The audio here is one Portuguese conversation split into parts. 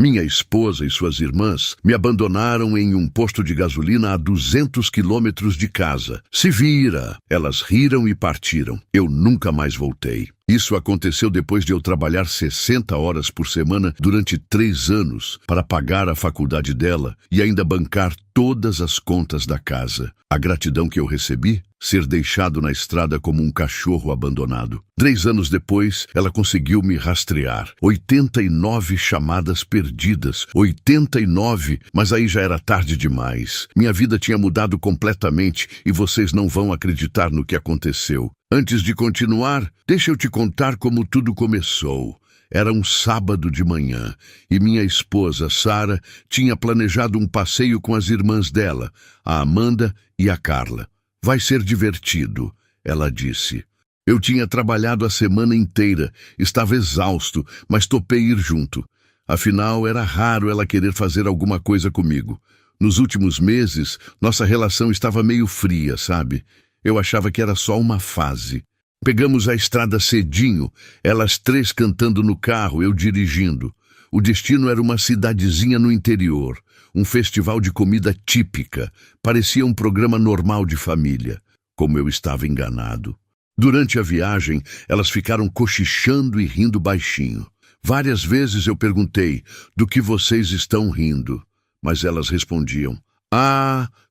Minha esposa e suas irmãs me abandonaram em um posto de gasolina a 200 quilômetros de casa. Se vira! Elas riram e partiram. Eu nunca mais voltei. Isso aconteceu depois de eu trabalhar 60 horas por semana durante 3 anos para pagar a faculdade dela e ainda bancar todas as contas da casa. A gratidão que eu recebi? Ser deixado na estrada como um cachorro abandonado. 3 anos depois, ela conseguiu me rastrear. 89 chamadas perdidas. 89, mas aí já era tarde demais. Minha vida tinha mudado completamente e vocês não vão acreditar no que aconteceu. Antes de continuar, deixa eu te contar como tudo começou. Era um sábado de manhã e minha esposa, Sara, tinha planejado um passeio com as irmãs dela, a Amanda e a Carla. Vai ser divertido, ela disse. Eu tinha trabalhado a semana inteira, estava exausto, mas topei ir junto. Afinal, era raro ela querer fazer alguma coisa comigo. Nos últimos meses, nossa relação estava meio fria, sabe? Eu achava que era só uma fase. Pegamos a estrada cedinho, elas 3 cantando no carro, eu dirigindo. O destino era uma cidadezinha no interior, um festival de comida típica. Parecia um programa normal de família. Como eu estava enganado. Durante a viagem, elas ficaram cochichando e rindo baixinho. Várias vezes eu perguntei, do que vocês estão rindo? Mas elas respondiam,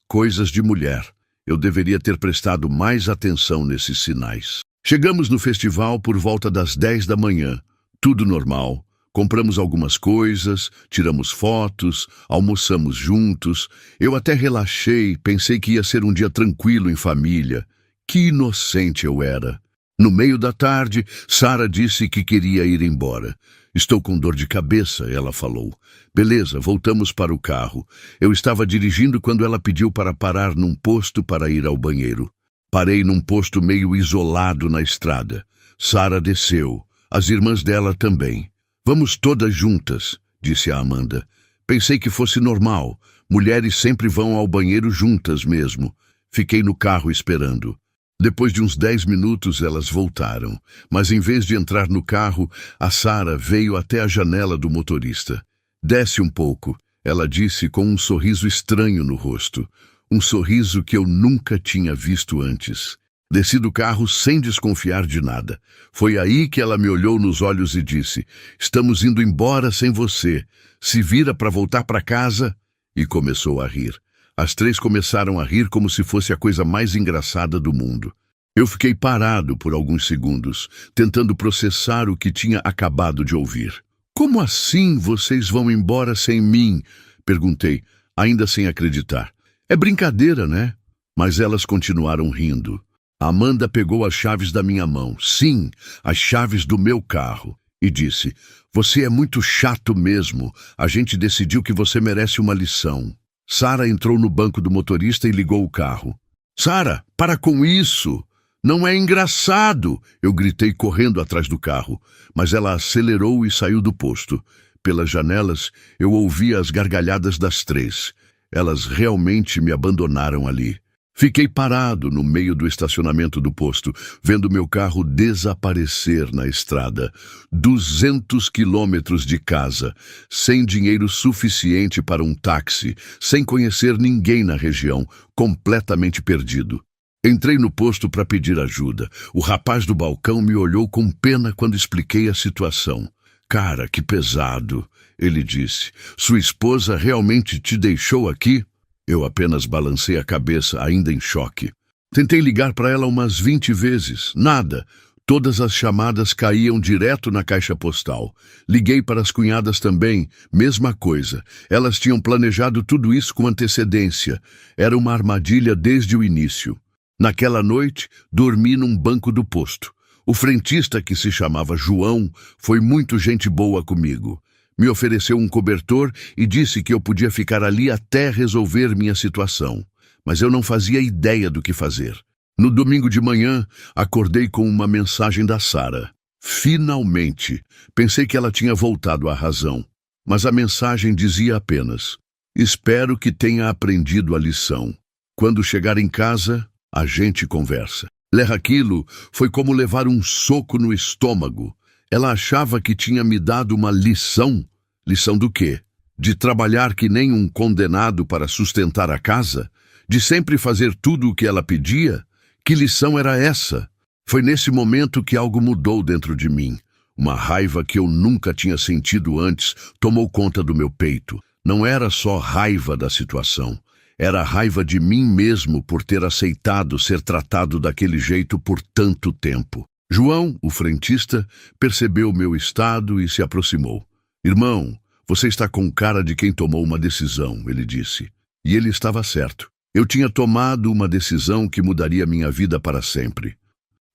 coisas de mulher. Eu deveria ter prestado mais atenção nesses sinais. Chegamos no festival por volta das 10 da manhã. Tudo normal. Compramos algumas coisas, tiramos fotos, almoçamos juntos. Eu até relaxei, pensei que ia ser um dia tranquilo em família. Que inocente eu era. No meio da tarde, Sara disse que queria ir embora. Estou com dor de cabeça, ela falou. Beleza, voltamos para o carro. Eu estava dirigindo quando ela pediu para parar num posto para ir ao banheiro. Parei num posto meio isolado na estrada. Sara desceu. As irmãs dela também. Vamos todas juntas, disse a Amanda. Pensei que fosse normal. Mulheres sempre vão ao banheiro juntas mesmo. Fiquei no carro esperando. Depois de uns 10 minutos elas voltaram, mas em vez de entrar no carro, a Sara veio até a janela do motorista. Desce um pouco, ela disse com um sorriso estranho no rosto, um sorriso que eu nunca tinha visto antes. Desci do carro sem desconfiar de nada. Foi aí que ela me olhou nos olhos e disse, estamos indo embora sem você. Se vira para voltar para casa? E começou a rir. As 3 começaram a rir como se fosse a coisa mais engraçada do mundo. Eu fiquei parado por alguns segundos, tentando processar o que tinha acabado de ouvir. Como assim vocês vão embora sem mim? Perguntei, ainda sem acreditar. É brincadeira, né? Mas elas continuaram rindo. Amanda pegou as chaves da minha mão. Sim, as chaves do meu carro. E disse, você é muito chato mesmo. A gente decidiu que você merece uma lição. Sara entrou no banco do motorista e ligou o carro. Sara, para com isso! Não é engraçado! Eu gritei correndo atrás do carro, mas ela acelerou e saiu do posto. Pelas janelas, eu ouvia as gargalhadas das 3. Elas realmente me abandonaram ali. Fiquei parado no meio do estacionamento do posto, vendo meu carro desaparecer na estrada. 200 quilômetros de casa, sem dinheiro suficiente para um táxi, sem conhecer ninguém na região, completamente perdido. Entrei no posto para pedir ajuda. O rapaz do balcão me olhou com pena quando expliquei a situação. Cara, que pesado, ele disse. Sua esposa realmente te deixou aqui? Eu apenas balancei a cabeça, ainda em choque. Tentei ligar para ela umas 20 vezes. Nada. Todas as chamadas caíam direto na caixa postal. Liguei para as cunhadas também. Mesma coisa. Elas tinham planejado tudo isso com antecedência. Era uma armadilha desde o início. Naquela noite, dormi num banco do posto. O frentista, que se chamava João, foi muito gente boa comigo. Me ofereceu um cobertor e disse que eu podia ficar ali até resolver minha situação. Mas eu não fazia ideia do que fazer. No domingo de manhã, acordei com uma mensagem da Sara. Finalmente! Pensei que ela tinha voltado à razão. Mas a mensagem dizia apenas, espero que tenha aprendido a lição. Quando chegar em casa, a gente conversa. Ler aquilo foi como levar um soco no estômago. Ela achava que tinha me dado uma lição. Lição do quê? De trabalhar que nem um condenado para sustentar a casa? De sempre fazer tudo o que ela pedia? Que lição era essa? Foi nesse momento que algo mudou dentro de mim. Uma raiva que eu nunca tinha sentido antes tomou conta do meu peito. Não era só raiva da situação. Era raiva de mim mesmo por ter aceitado ser tratado daquele jeito por tanto tempo. João, o frentista, percebeu meu estado e se aproximou. Irmão, você está com cara de quem tomou uma decisão, ele disse. E ele estava certo. Eu tinha tomado uma decisão que mudaria minha vida para sempre.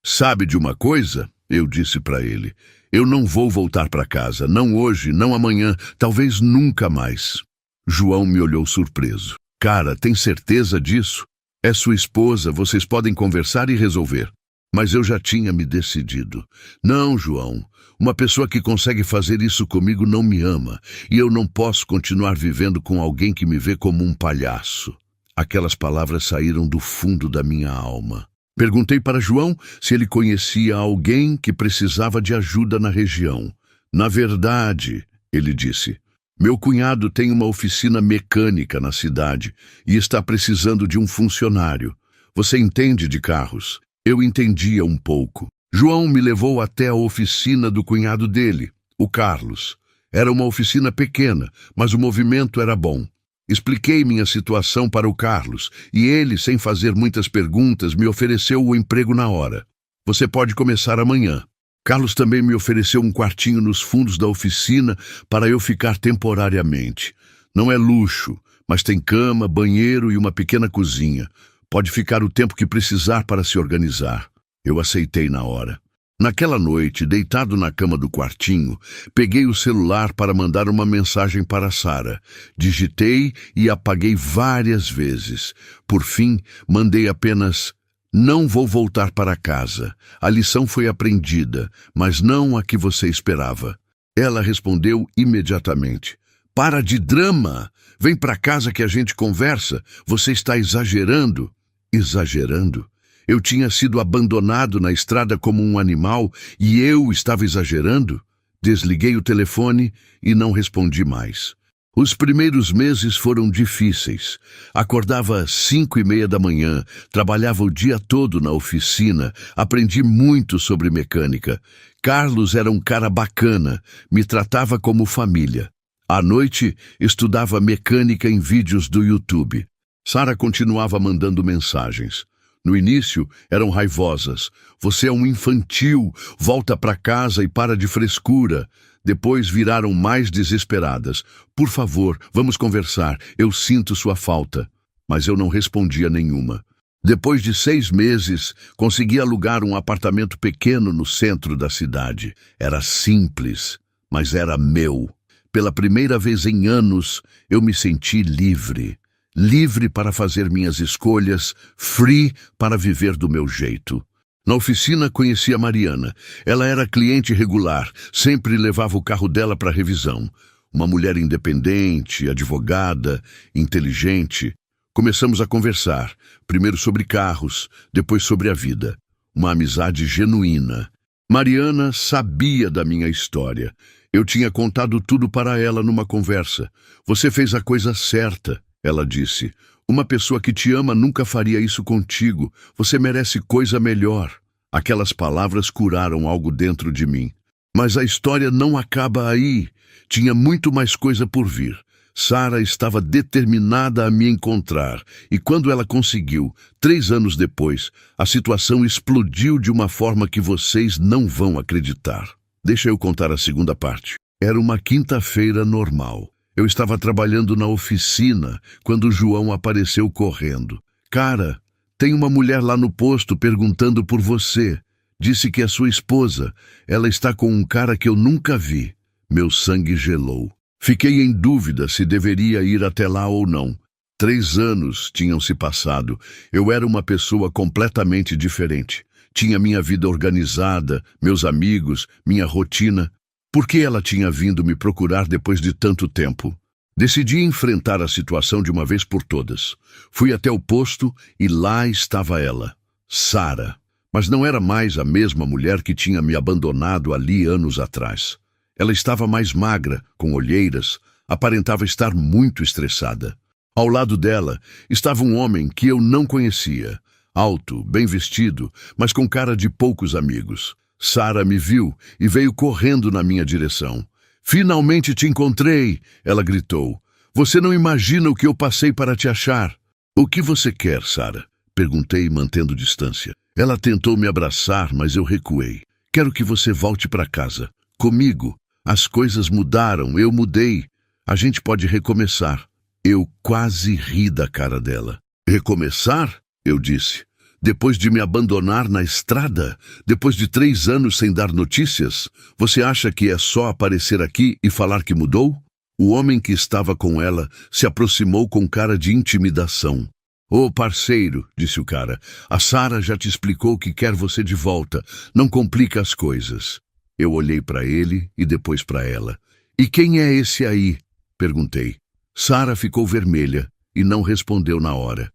Sabe de uma coisa? Eu disse para ele. Eu não vou voltar para casa, não hoje, não amanhã, talvez nunca mais. João me olhou surpreso. Cara, tem certeza disso? É sua esposa, vocês podem conversar e resolver. Mas eu já tinha me decidido. Não, João, uma pessoa que consegue fazer isso comigo não me ama, e eu não posso continuar vivendo com alguém que me vê como um palhaço. Aquelas palavras saíram do fundo da minha alma. Perguntei para João se ele conhecia alguém que precisava de ajuda na região. Na verdade, ele disse, meu cunhado tem uma oficina mecânica na cidade e está precisando de um funcionário. Você entende de carros? Eu entendia um pouco. João me levou até a oficina do cunhado dele, o Carlos. Era uma oficina pequena, mas o movimento era bom. Expliquei minha situação para o Carlos e ele, sem fazer muitas perguntas, me ofereceu o emprego na hora. Você pode começar amanhã. Carlos também me ofereceu um quartinho nos fundos da oficina para eu ficar temporariamente. Não é luxo, mas tem cama, banheiro e uma pequena cozinha. Pode ficar o tempo que precisar para se organizar. Eu aceitei na hora. Naquela noite, deitado na cama do quartinho, peguei o celular para mandar uma mensagem para Sara. Digitei e apaguei várias vezes. Por fim, mandei apenas: não vou voltar para casa. A lição foi aprendida, mas não a que você esperava. Ela respondeu imediatamente: para de drama! Vem para casa que a gente conversa. Você está exagerando. Exagerando? Eu tinha sido abandonado na estrada como um animal e eu estava exagerando? Desliguei o telefone e não respondi mais. Os primeiros meses foram difíceis. Acordava às 5:30 da manhã, trabalhava o dia todo na oficina, aprendi muito sobre mecânica. Carlos era um cara bacana, me tratava como família. À noite, estudava mecânica em vídeos do YouTube. Sara continuava mandando mensagens. No início, eram raivosas. Você é um infantil, volta para casa e para de frescura. Depois viraram mais desesperadas. Por favor, vamos conversar, eu sinto sua falta. Mas eu não respondia nenhuma. Depois de 6 meses, consegui alugar um apartamento pequeno no centro da cidade. Era simples, mas era meu. Pela primeira vez em anos, eu me senti livre. Livre para fazer minhas escolhas, free para viver do meu jeito. Na oficina conheci a Mariana. Ela era cliente regular, sempre levava o carro dela para revisão. Uma mulher independente, advogada, inteligente. Começamos a conversar, primeiro sobre carros, depois sobre a vida. Uma amizade genuína. Mariana sabia da minha história. Eu tinha contado tudo para ela numa conversa. Você fez a coisa certa. Ela disse, uma pessoa que te ama nunca faria isso contigo. Você merece coisa melhor. Aquelas palavras curaram algo dentro de mim. Mas a história não acaba aí. Tinha muito mais coisa por vir. Sara estava determinada a me encontrar. E quando ela conseguiu, 3 anos depois, a situação explodiu de uma forma que vocês não vão acreditar. Deixa eu contar a segunda parte. Era uma quinta-feira normal. Eu estava trabalhando na oficina quando o João apareceu correndo. Cara, tem uma mulher lá no posto perguntando por você. Disse que é sua esposa. Ela está com um cara que eu nunca vi. Meu sangue gelou. Fiquei em dúvida se deveria ir até lá ou não. 3 anos tinham se passado. Eu era uma pessoa completamente diferente. Tinha minha vida organizada, meus amigos, minha rotina. Por que ela tinha vindo me procurar depois de tanto tempo? Decidi enfrentar a situação de uma vez por todas. Fui até o posto e lá estava ela, Sara. Mas não era mais a mesma mulher que tinha me abandonado ali anos atrás. Ela estava mais magra, com olheiras, aparentava estar muito estressada. Ao lado dela estava um homem que eu não conhecia, alto, bem vestido, mas com cara de poucos amigos. Sara me viu e veio correndo na minha direção. "Finalmente te encontrei!" ela gritou. "Você não imagina o que eu passei para te achar." "O que você quer, Sara?" perguntei, mantendo distância. Ela tentou me abraçar, mas eu recuei. "Quero que você volte para casa. Comigo. As coisas mudaram, eu mudei. A gente pode recomeçar." Eu quase ri da cara dela. "Recomeçar?" eu disse. "Depois de me abandonar na estrada? Depois de 3 anos sem dar notícias? Você acha que é só aparecer aqui e falar que mudou?" O homem que estava com ela se aproximou com cara de intimidação. "Ô, parceiro", disse o cara, "a Sara já te explicou que quer você de volta. Não complica as coisas." Eu olhei para ele e depois para ela. "E quem é esse aí?" perguntei. Sara ficou vermelha e não respondeu na hora.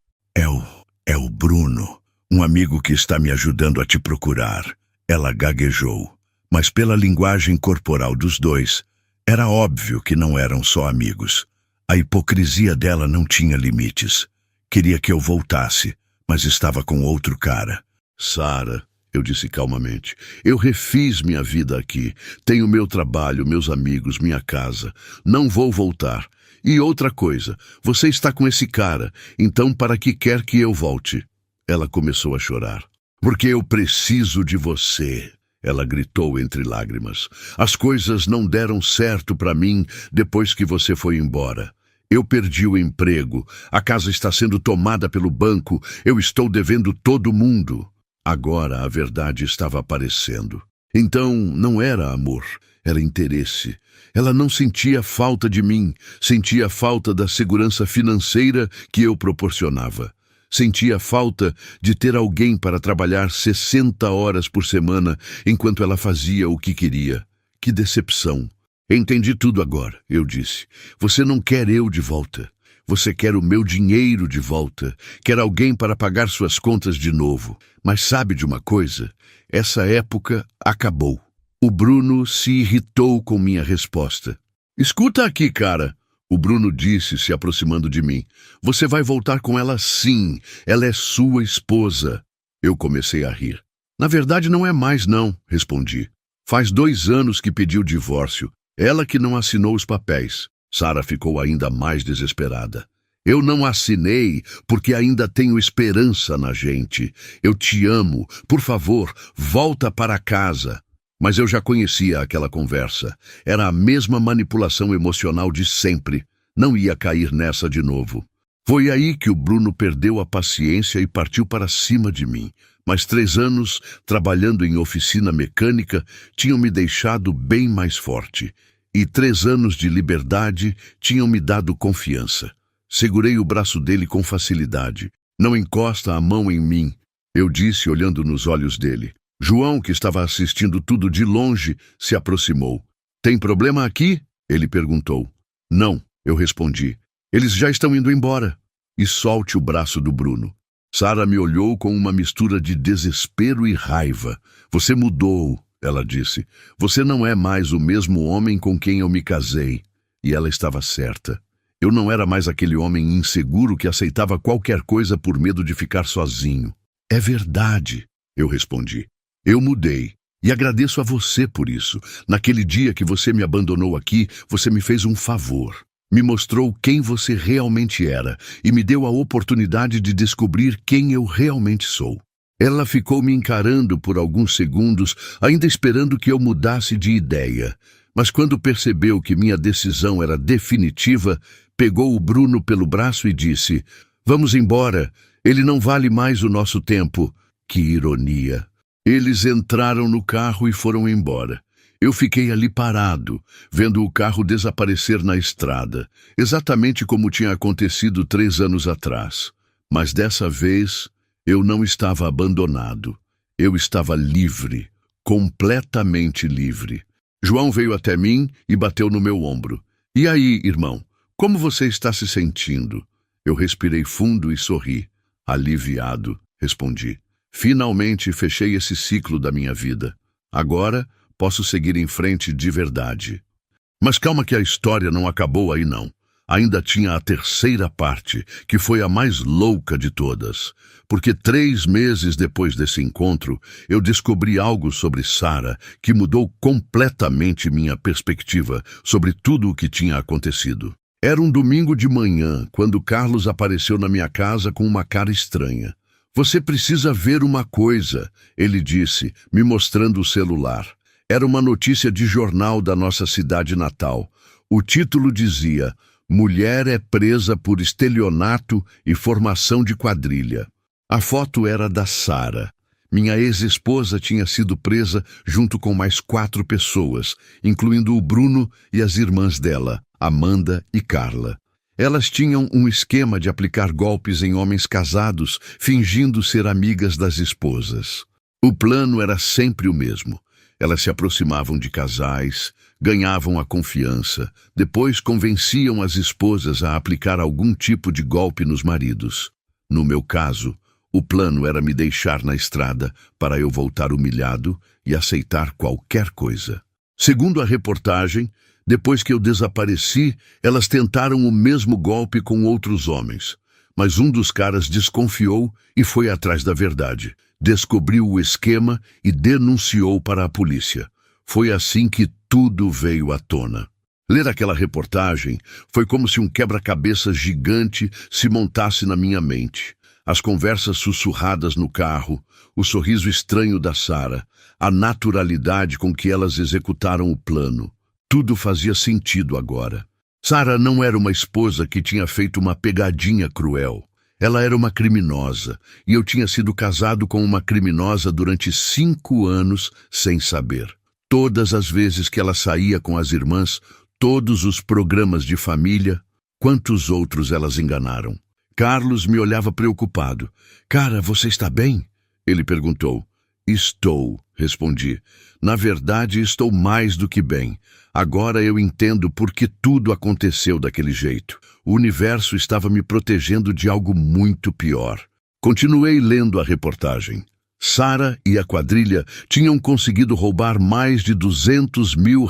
É o Bruno, um amigo que está me ajudando a te procurar." Ela gaguejou, mas pela linguagem corporal dos dois, era óbvio que não eram só amigos. A hipocrisia dela não tinha limites. Queria que eu voltasse, mas estava com outro cara. "Sara", eu disse calmamente, "eu refiz minha vida aqui. Tenho meu trabalho, meus amigos, minha casa. Não vou voltar. E outra coisa, você está com esse cara, então para que quer que eu volte?" Ela começou a chorar. "Porque eu preciso de você", ela gritou entre lágrimas. "As coisas não deram certo para mim depois que você foi embora. Eu perdi o emprego, a casa está sendo tomada pelo banco, eu estou devendo todo mundo." Agora a verdade estava aparecendo. Então não era amor, era interesse. Ela não sentia falta de mim, sentia falta da segurança financeira que eu proporcionava. Sentia falta de ter alguém para trabalhar 60 horas por semana enquanto ela fazia o que queria. Que decepção. "Entendi tudo agora", eu disse. "Você não quer eu de volta. Você quer o meu dinheiro de volta. Quer alguém para pagar suas contas de novo. Mas sabe de uma coisa? Essa época acabou." O Bruno se irritou com minha resposta. "Escuta aqui, cara", o Bruno disse, se aproximando de mim. "Você vai voltar com ela sim. Ela é sua esposa." Eu comecei a rir. "Na verdade não é mais não", respondi. "Faz 2 anos que pediu divórcio. Ela que não assinou os papéis." Sara ficou ainda mais desesperada. "Eu não assinei porque ainda tenho esperança na gente. Eu te amo. Por favor, volta para casa." Mas eu já conhecia aquela conversa. Era a mesma manipulação emocional de sempre. Não ia cair nessa de novo. Foi aí que o Bruno perdeu a paciência e partiu para cima de mim. Mas 3 anos, trabalhando em oficina mecânica, tinham me deixado bem mais forte. E 3 anos de liberdade tinham me dado confiança. Segurei o braço dele com facilidade. "Não encosta a mão em mim", eu disse olhando nos olhos dele. João, que estava assistindo tudo de longe, se aproximou. "Tem problema aqui?" ele perguntou. "Não", eu respondi. "Eles já estão indo embora." E solte o braço do Bruno. Sara me olhou com uma mistura de desespero e raiva. "Você mudou", ela disse. "Você não é mais o mesmo homem com quem eu me casei." E ela estava certa. Eu não era mais aquele homem inseguro que aceitava qualquer coisa por medo de ficar sozinho. "É verdade", eu respondi. "Eu mudei. E agradeço a você por isso. Naquele dia que você me abandonou aqui, você me fez um favor. Me mostrou quem você realmente era e me deu a oportunidade de descobrir quem eu realmente sou." Ela ficou me encarando por alguns segundos, ainda esperando que eu mudasse de ideia. Mas quando percebeu que minha decisão era definitiva, pegou o Bruno pelo braço e disse: "Vamos embora. Ele não vale mais o nosso tempo." Que ironia. Eles entraram no carro e foram embora. Eu fiquei ali parado, vendo o carro desaparecer na estrada, exatamente como tinha acontecido 3 anos atrás. Mas dessa vez, eu não estava abandonado. Eu estava livre, completamente livre. João veio até mim e bateu no meu ombro. "E aí, irmão, como você está se sentindo?" Eu respirei fundo e sorri. "Aliviado", respondi. "Finalmente fechei esse ciclo da minha vida. Agora posso seguir em frente de verdade. Mas calma que a história não acabou aí não. Ainda tinha a terceira parte, que foi a mais louca de todas. Porque 3 meses depois desse encontro, eu descobri algo sobre Sara que mudou completamente minha perspectiva sobre tudo o que tinha acontecido. Era um domingo de manhã, quando Carlos apareceu na minha casa com uma cara estranha. Você precisa ver uma coisa, ele disse, me mostrando o celular. Era uma notícia de jornal da nossa cidade natal. O título dizia: Mulher é presa por estelionato e formação de quadrilha. A foto era da Sara. Minha ex-esposa tinha sido presa junto com mais 4 pessoas, incluindo o Bruno e as irmãs dela, Amanda e Carla. Elas tinham um esquema de aplicar golpes em homens casados, fingindo ser amigas das esposas. O plano era sempre o mesmo. Elas se aproximavam de casais, ganhavam a confiança, depois convenciam as esposas a aplicar algum tipo de golpe nos maridos. No meu caso, o plano era me deixar na estrada para eu voltar humilhado e aceitar qualquer coisa. Segundo a reportagem, depois que eu desapareci, elas tentaram o mesmo golpe com outros homens. Mas um dos caras desconfiou e foi atrás da verdade. Descobriu o esquema e denunciou para a polícia. Foi assim que tudo veio à tona. Ler aquela reportagem foi como se um quebra-cabeças gigante se montasse na minha mente. As conversas sussurradas no carro, o sorriso estranho da Sara, a naturalidade com que elas executaram o plano. Tudo fazia sentido agora. Sara não era uma esposa que tinha feito uma pegadinha cruel. Ela era uma criminosa, e eu tinha sido casado com uma criminosa durante 5 anos sem saber. Todas as vezes que ela saía com as irmãs, todos os programas de família, quantos outros elas enganaram. Carlos me olhava preocupado. Cara, você está bem? Ele perguntou. Estou, respondi. Na verdade, estou mais do que bem. Agora eu entendo por que tudo aconteceu daquele jeito. O universo estava me protegendo de algo muito pior. Continuei lendo a reportagem. Sara e a quadrilha tinham conseguido roubar mais de R$200 mil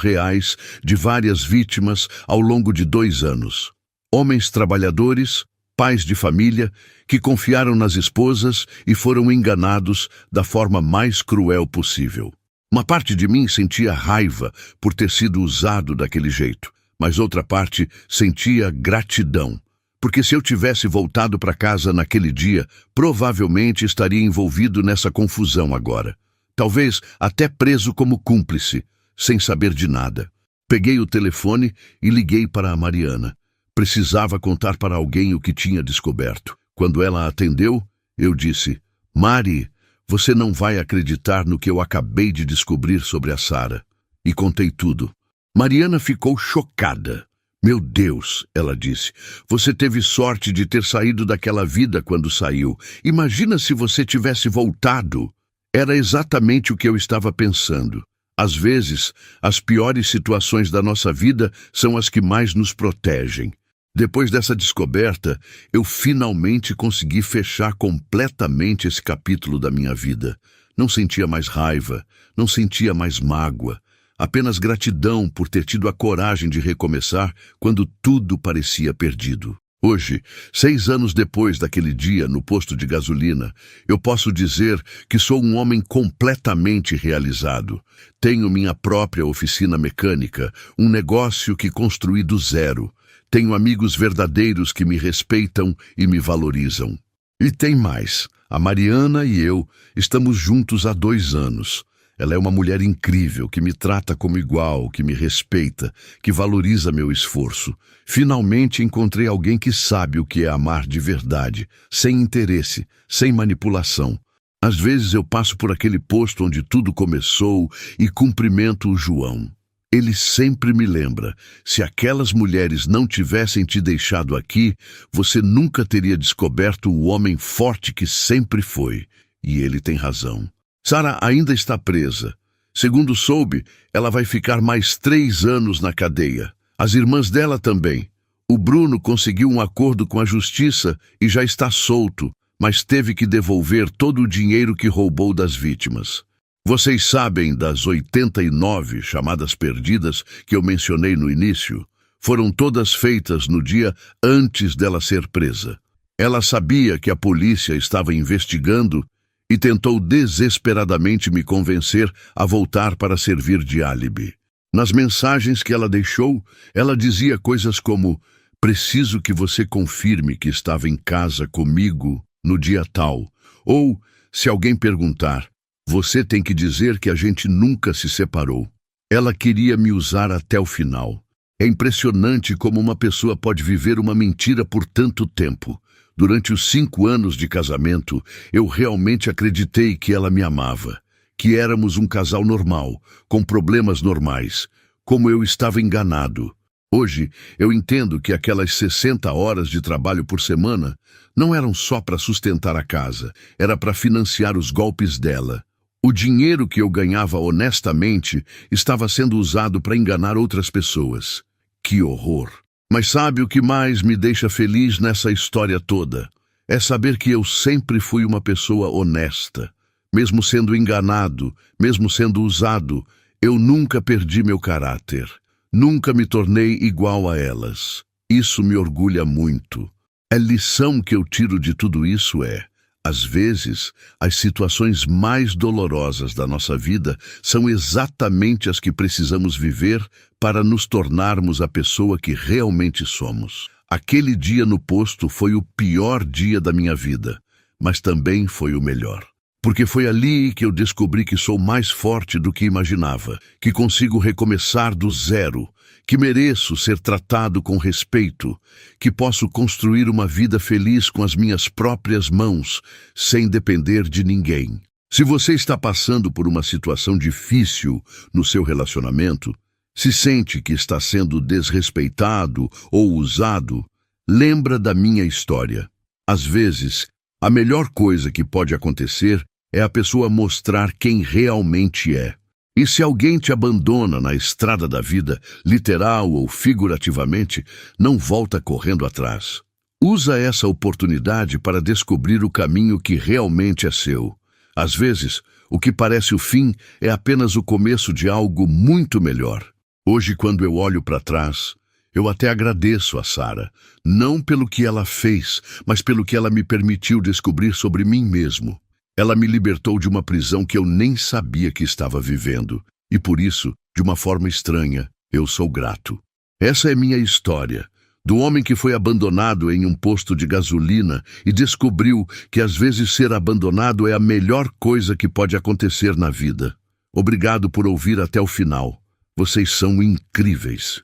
de várias vítimas ao longo de 2 anos. Homens trabalhadores, pais de família, que confiaram nas esposas e foram enganados da forma mais cruel possível. Uma parte de mim sentia raiva por ter sido usado daquele jeito, mas outra parte sentia gratidão, porque se eu tivesse voltado para casa naquele dia, provavelmente estaria envolvido nessa confusão agora. Talvez até preso como cúmplice, sem saber de nada. Peguei o telefone e liguei para a Mariana. Precisava contar para alguém o que tinha descoberto. Quando ela atendeu, eu disse: Mari, você não vai acreditar no que eu acabei de descobrir sobre a Sara. E contei tudo. Mariana ficou chocada. Meu Deus, ela disse, você teve sorte de ter saído daquela vida quando saiu. Imagina se você tivesse voltado. Era exatamente o que eu estava pensando. Às vezes, as piores situações da nossa vida são as que mais nos protegem. Depois dessa descoberta, eu finalmente consegui fechar completamente esse capítulo da minha vida. Não sentia mais raiva, não sentia mais mágoa, apenas gratidão por ter tido a coragem de recomeçar quando tudo parecia perdido. Hoje, 6 anos depois daquele dia no posto de gasolina, eu posso dizer que sou um homem completamente realizado. Tenho minha própria oficina mecânica, um negócio que construí do zero. Tenho amigos verdadeiros que me respeitam e me valorizam. E tem mais. A Mariana e eu estamos juntos há 2 anos. Ela é uma mulher incrível, que me trata como igual, que me respeita, que valoriza meu esforço. Finalmente encontrei alguém que sabe o que é amar de verdade, sem interesse, sem manipulação. Às vezes eu passo por aquele posto onde tudo começou e cumprimento o João. Ele sempre me lembra, se aquelas mulheres não tivessem te deixado aqui, você nunca teria descoberto o homem forte que sempre foi. E ele tem razão. Sara ainda está presa. Segundo soube, ela vai ficar mais 3 anos na cadeia. As irmãs dela também. O Bruno conseguiu um acordo com a justiça e já está solto, mas teve que devolver todo o dinheiro que roubou das vítimas. Vocês sabem das 89 chamadas perdidas que eu mencionei no início? Foram todas feitas no dia antes dela ser presa. Ela sabia que a polícia estava investigando e tentou desesperadamente me convencer a voltar para servir de álibi. Nas mensagens que ela deixou, ela dizia coisas como: preciso que você confirme que estava em casa comigo no dia tal. Ou, se alguém perguntar, você tem que dizer que a gente nunca se separou. Ela queria me usar até o final. É impressionante como uma pessoa pode viver uma mentira por tanto tempo. Durante os 5 anos de casamento, eu realmente acreditei que ela me amava, que éramos um casal normal, com problemas normais, como eu estava enganado. Hoje, eu entendo que aquelas 60 horas de trabalho por semana não eram só para sustentar a casa, era para financiar os golpes dela. O dinheiro que eu ganhava honestamente estava sendo usado para enganar outras pessoas. Que horror! Mas sabe o que mais me deixa feliz nessa história toda? É saber que eu sempre fui uma pessoa honesta. Mesmo sendo enganado, mesmo sendo usado, eu nunca perdi meu caráter. Nunca me tornei igual a elas. Isso me orgulha muito. A lição que eu tiro de tudo isso é: às vezes, as situações mais dolorosas da nossa vida são exatamente as que precisamos viver para nos tornarmos a pessoa que realmente somos. Aquele dia no posto foi o pior dia da minha vida, mas também foi o melhor. Porque foi ali que eu descobri que sou mais forte do que imaginava, que consigo recomeçar do zero, que mereço ser tratado com respeito, que posso construir uma vida feliz com as minhas próprias mãos, sem depender de ninguém. Se você está passando por uma situação difícil no seu relacionamento, se sente que está sendo desrespeitado ou usado, lembra da minha história. Às vezes, a melhor coisa que pode acontecer é a pessoa mostrar quem realmente é. E se alguém te abandona na estrada da vida, literal ou figurativamente, não volta correndo atrás. Usa essa oportunidade para descobrir o caminho que realmente é seu. Às vezes, o que parece o fim é apenas o começo de algo muito melhor. Hoje, quando eu olho para trás, eu até agradeço a Sara, não pelo que ela fez, mas pelo que ela me permitiu descobrir sobre mim mesmo. Ela me libertou de uma prisão que eu nem sabia que estava vivendo, e por isso, de uma forma estranha, eu sou grato. Essa é minha história, do homem que foi abandonado em um posto de gasolina e descobriu que às vezes ser abandonado é a melhor coisa que pode acontecer na vida. Obrigado por ouvir até o final. Vocês são incríveis.